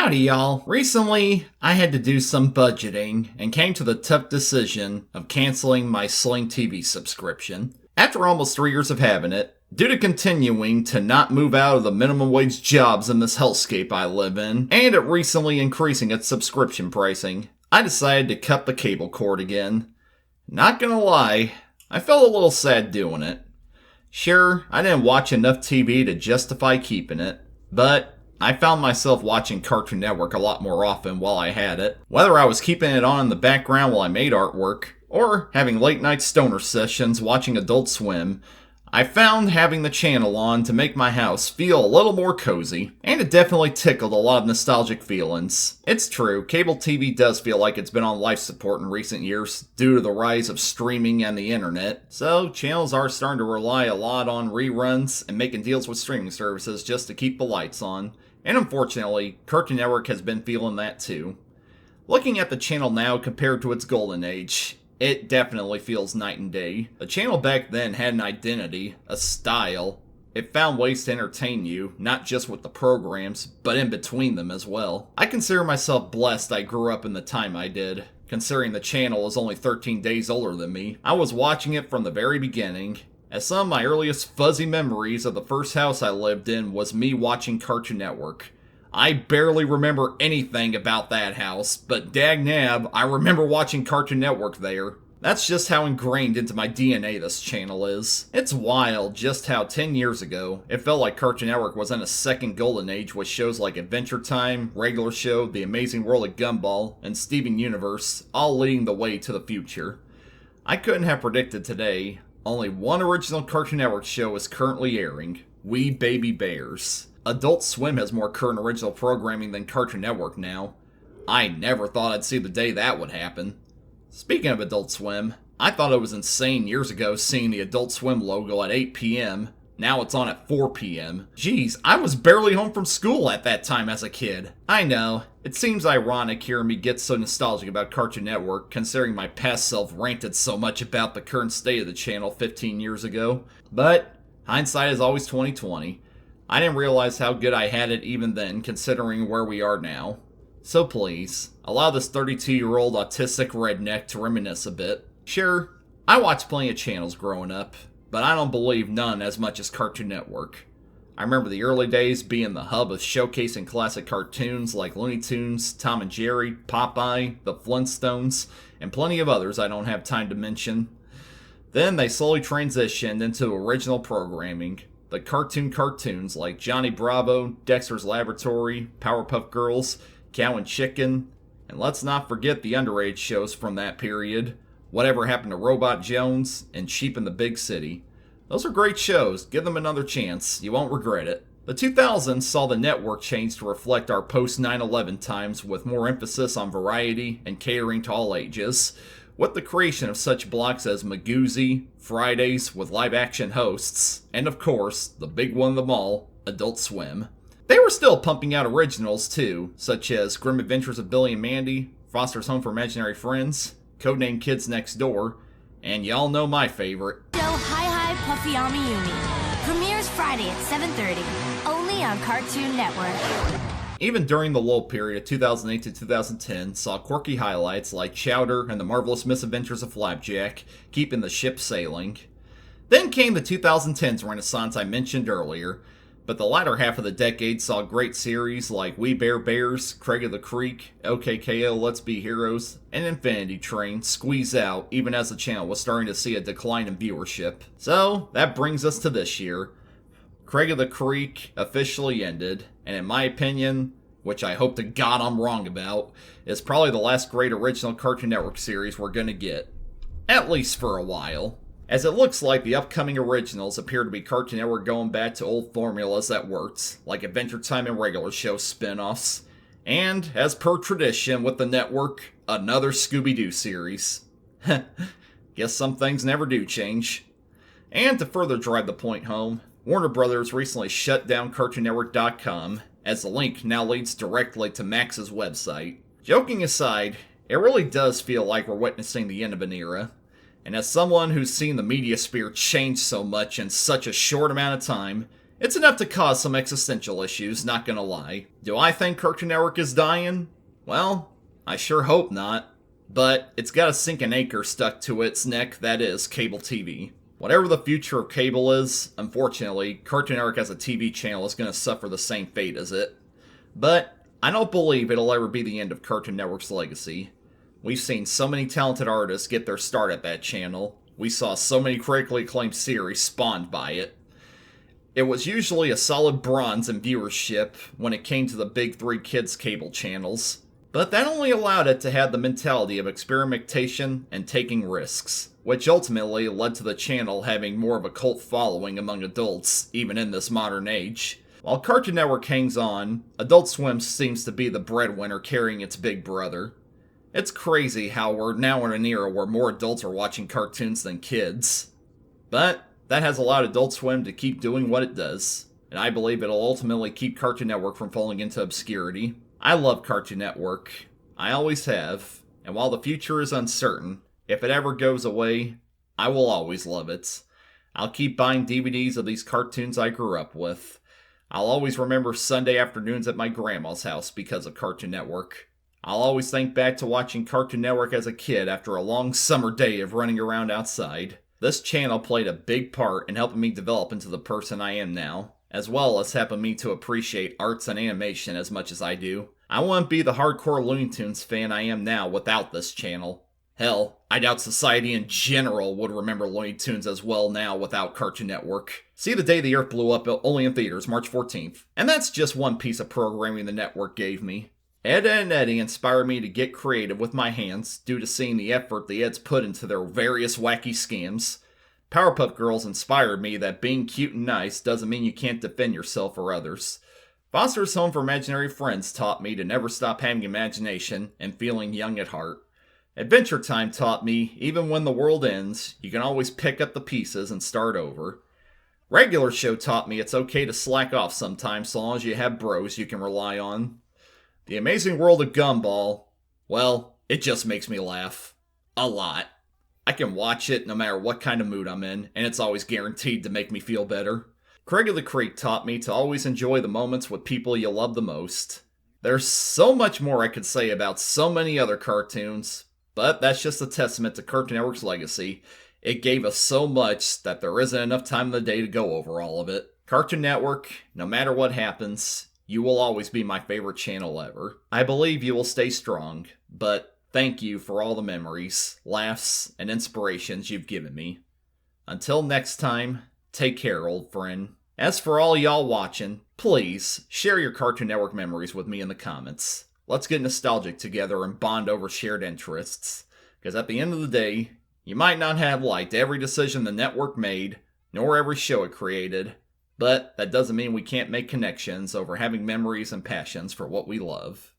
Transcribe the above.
Howdy, y'all. Recently, I had to do some budgeting and came to the tough decision of canceling my Sling TV subscription. After almost 3 years of having it, due to continuing to not move out of the minimum wage jobs in this hellscape I live in, and it recently increasing its subscription pricing, I decided to cut the cable cord again. Not gonna lie, I felt a little sad doing it. Sure, I didn't watch enough TV to justify keeping it, but I found myself watching Cartoon Network a lot more often while I had it. Whether I was keeping it on in the background while I made artwork, or having late night stoner sessions watching Adult Swim, I found having the channel on to make my house feel a little more cozy, and it definitely tickled a lot of nostalgic feelings. It's true, cable TV does feel like it's been on life support in recent years due to the rise of streaming and the internet, so channels are starting to rely a lot on reruns and making deals with streaming services just to keep the lights on. And unfortunately, Cartoon Network has been feeling that too. Looking at the channel now compared to its golden age, it definitely feels night and day. The channel back then had an identity, a style. It found ways to entertain you, not just with the programs, but in between them as well. I consider myself blessed I grew up in the time I did. Considering the channel is only 13 days older than me, I was watching it from the very beginning. As some of my earliest fuzzy memories of the first house I lived in was me watching Cartoon Network. I barely remember anything about that house, but dagnab, I remember watching Cartoon Network there. That's just how ingrained into my DNA this channel is. It's wild just how 10 years ago, it felt like Cartoon Network was in a second golden age with shows like Adventure Time, Regular Show, The Amazing World of Gumball, and Steven Universe, all leading the way to the future. I couldn't have predicted today. Only one original Cartoon Network show is currently airing, We Baby Bears. Adult Swim has more current original programming than Cartoon Network now. I never thought I'd see the day that would happen. Speaking of Adult Swim, I thought it was insane years ago seeing the Adult Swim logo at 8 p.m. Now it's on at 4 p.m. Geez, I was barely home from school at that time as a kid. I know, it seems ironic hearing me get so nostalgic about Cartoon Network, considering my past self ranted so much about the current state of the channel 15 years ago. But hindsight is always 20/20. I didn't realize how good I had it even then, considering where we are now. So please, allow this 32-year-old autistic redneck to reminisce a bit. Sure, I watched plenty of channels growing up, but I don't believe none as much as Cartoon Network. I remember the early days being the hub of showcasing classic cartoons like Looney Tunes, Tom and Jerry, Popeye, The Flintstones, and plenty of others I don't have time to mention. Then they slowly transitioned into original programming. The cartoons like Johnny Bravo, Dexter's Laboratory, Powerpuff Girls, Cow and Chicken, and let's not forget the underage shows from that period, Whatever Happened to Robot Jones, and Sheep in the Big City. Those are great shows, give them another chance, you won't regret it. The 2000s saw the network change to reflect our post 9/11 times with more emphasis on variety and catering to all ages, with the creation of such blocks as Magoozy, Fridays with live-action hosts, and of course, the big one of them all, Adult Swim. They were still pumping out originals too, such as Grim Adventures of Billy and Mandy, Foster's Home for Imaginary Friends, Codename Kids Next Door, and y'all know my favorite. Show Hi Hi Puffy Amiyumi premieres Friday at 7:30, only on Cartoon Network. Even during the lull period of 2008 to 2010 saw quirky highlights like Chowder and the Marvelous Misadventures of Flapjack, keeping the ship sailing. Then came the 2010s renaissance I mentioned earlier, but the latter half of the decade saw great series like We Bare Bears, Craig of the Creek, OKKO Let's Be Heroes, and Infinity Train squeeze out even as the channel was starting to see a decline in viewership. So that brings us to this year. Craig of the Creek officially ended, and in my opinion, which I hope to God I'm wrong about, is probably the last great original Cartoon Network series we're gonna get. At least for a while. As it looks like the upcoming originals appear to be Cartoon Network going back to old formulas that worked, like Adventure Time and Regular Show spin-offs. And, as per tradition with the network, another Scooby-Doo series. Guess some things never do change. And to further drive the point home, Warner Brothers recently shut down CartoonNetwork.com, as the link now leads directly to Max's website. Joking aside, it really does feel like we're witnessing the end of an era. And as someone who's seen the media sphere change so much in such a short amount of time, It's enough to cause some existential issues, not gonna lie. Do I think Cartoon Network is dying? Well, I sure hope not. But it's got a sinking anchor stuck to its neck that is cable TV. Whatever the future of cable is, unfortunately, Cartoon Network as a TV channel is going to suffer the same fate as it. But I don't believe it'll ever be the end of Cartoon Network's legacy. We've seen so many talented artists get their start at that channel. We saw so many critically acclaimed series spawned by it. It was usually a solid bronze in viewership when it came to the big three kids cable channels. But that only allowed it to have the mentality of experimentation and taking risks, which ultimately led to the channel having more of a cult following among adults, even in this modern age. While Cartoon Network hangs on, Adult Swim seems to be the breadwinner carrying its big brother. It's crazy how we're now in an era where more adults are watching cartoons than kids. But that has allowed Adult Swim to keep doing what it does, and I believe it'll ultimately keep Cartoon Network from falling into obscurity. I love Cartoon Network. I always have. And while the future is uncertain, if it ever goes away, I will always love it. I'll keep buying DVDs of these cartoons I grew up with. I'll always remember Sunday afternoons at my grandma's house because of Cartoon Network. I'll always think back to watching Cartoon Network as a kid after a long summer day of running around outside. This channel played a big part in helping me develop into the person I am now, as well as helping me to appreciate arts and animation as much as I do. I wouldn't be the hardcore Looney Tunes fan I am now without this channel. Hell, I doubt society in general would remember Looney Tunes as well now without Cartoon Network. See the Day the Earth Blew Up only in theaters, March 14th. And that's just one piece of programming the network gave me. Ed, Edd n Eddy inspired me to get creative with my hands due to seeing the effort the Eds put into their various wacky scams. Powerpuff Girls inspired me that being cute and nice doesn't mean you can't defend yourself or others. Foster's Home for Imaginary Friends taught me to never stop having imagination and feeling young at heart. Adventure Time taught me, even when the world ends, you can always pick up the pieces and start over. Regular Show taught me it's okay to slack off sometimes so long as you have bros you can rely on. The Amazing World of Gumball, well, it just makes me laugh. A lot. I can watch it no matter what kind of mood I'm in, and it's always guaranteed to make me feel better. Craig of the Creek taught me to always enjoy the moments with people you love the most. There's so much more I could say about so many other cartoons, but that's just a testament to Cartoon Network's legacy. It gave us so much that there isn't enough time in the day to go over all of it. Cartoon Network, no matter what happens, you will always be my favorite channel ever. I believe you will stay strong, but thank you for all the memories, laughs, and inspirations you've given me. Until next time, take care, old friend. As for all y'all watching, please share your Cartoon Network memories with me in the comments. Let's get nostalgic together and bond over shared interests. Because at the end of the day, you might not have liked every decision the network made, nor every show it created, but that doesn't mean we can't make connections over having memories and passions for what we love.